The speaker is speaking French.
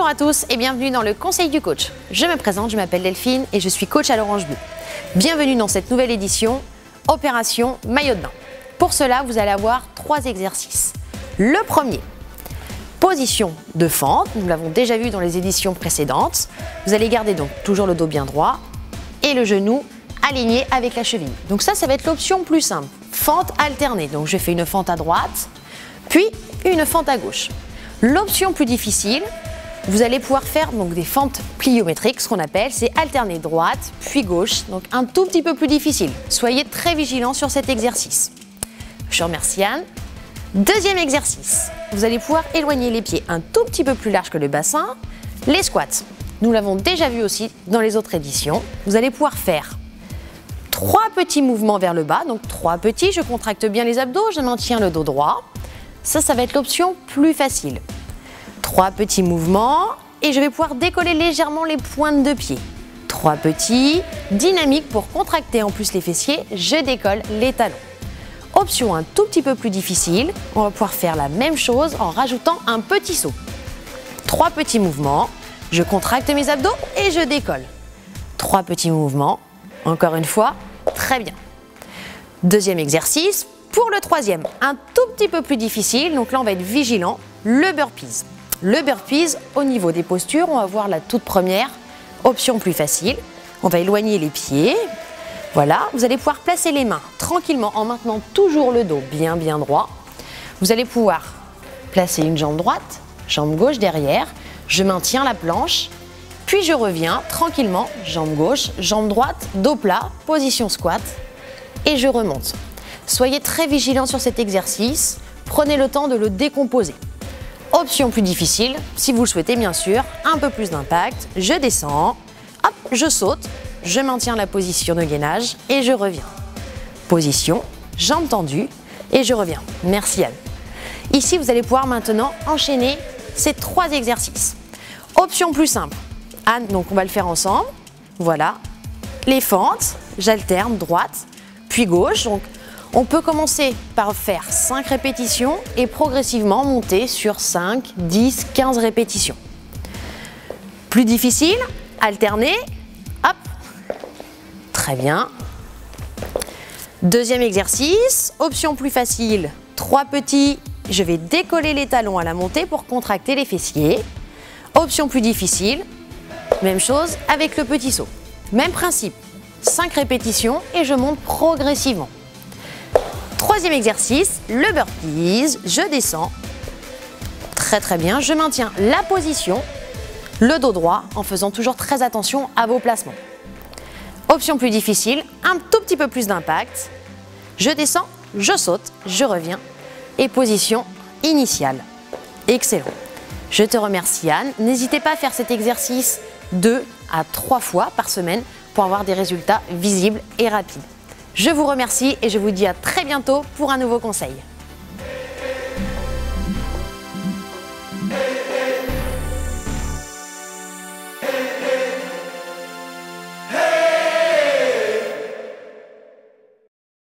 Bonjour à tous et bienvenue dans le Conseil du coach. Je me présente, je m'appelle Delphine et je suis coach à l'Orange Bleu. Bienvenue dans cette nouvelle édition, Opération Maillot de bain. Pour cela, vous allez avoir 3 exercices. Le premier, position de fente, nous l'avons déjà vu dans les éditions précédentes. Vous allez garder donc toujours le dos bien droit et le genou aligné avec la cheville. Donc ça va être l'option plus simple, fente alternée. Donc je fais une fente à droite, puis une fente à gauche. L'option plus difficile, vous allez pouvoir faire donc des fentes pliométriques, ce qu'on appelle, c'est alterner droite puis gauche, donc un tout petit peu plus difficile. Soyez très vigilants sur cet exercice. Je remercie Anne. Deuxième exercice, vous allez pouvoir éloigner les pieds un tout petit peu plus large que le bassin, les squats. Nous l'avons déjà vu aussi dans les autres éditions. Vous allez pouvoir faire 3 petits mouvements vers le bas, donc 3 petits, je contracte bien les abdos, je maintiens le dos droit. Ça va être l'option plus facile. 3 petits mouvements et je vais pouvoir décoller légèrement les pointes de pied. 3 petits, dynamiques pour contracter en plus les fessiers, je décolle les talons. Option un tout petit peu plus difficile, on va pouvoir faire la même chose en rajoutant un petit saut. 3 petits mouvements, je contracte mes abdos et je décolle. 3 petits mouvements, encore une fois, très bien. Deuxième exercice. Pour le troisième, un tout petit peu plus difficile, donc là on va être vigilant, le burpees. Le burpees, au niveau des postures, on va voir la toute première, option plus facile. On va éloigner les pieds, voilà. Vous allez pouvoir placer les mains tranquillement en maintenant toujours le dos bien droit. Vous allez pouvoir placer une jambe droite, jambe gauche derrière, je maintiens la planche, puis je reviens tranquillement, jambe gauche, jambe droite, dos plat, position squat et je remonte. Soyez très vigilants sur cet exercice, prenez le temps de le décomposer. Option plus difficile, si vous le souhaitez bien sûr, un peu plus d'impact, je descends, hop, je saute, je maintiens la position de gainage et je reviens. Position, jambes tendues et je reviens. Merci Anne. Ici, vous allez pouvoir maintenant enchaîner ces 3 exercices. Option plus simple, Anne, donc on va le faire ensemble, voilà. Les fentes, j'alterne droite, puis gauche, donc on peut commencer par faire 5 répétitions et progressivement monter sur 5, 10, 15 répétitions. Plus difficile, alterner, hop, très bien. Deuxième exercice, option plus facile, 3 petits, je vais décoller les talons à la montée pour contracter les fessiers. Option plus difficile, même chose avec le petit saut. Même principe, 5 répétitions et je monte progressivement. Troisième exercice, le burpees, je descends, très bien, je maintiens la position, le dos droit en faisant toujours très attention à vos placements. Option plus difficile, un tout petit peu plus d'impact, je descends, je saute, je reviens et position initiale. Excellent. Je te remercie Anne, n'hésitez pas à faire cet exercice 2 à 3 fois par semaine pour avoir des résultats visibles et rapides. Je vous remercie et je vous dis à très bientôt pour un nouveau conseil.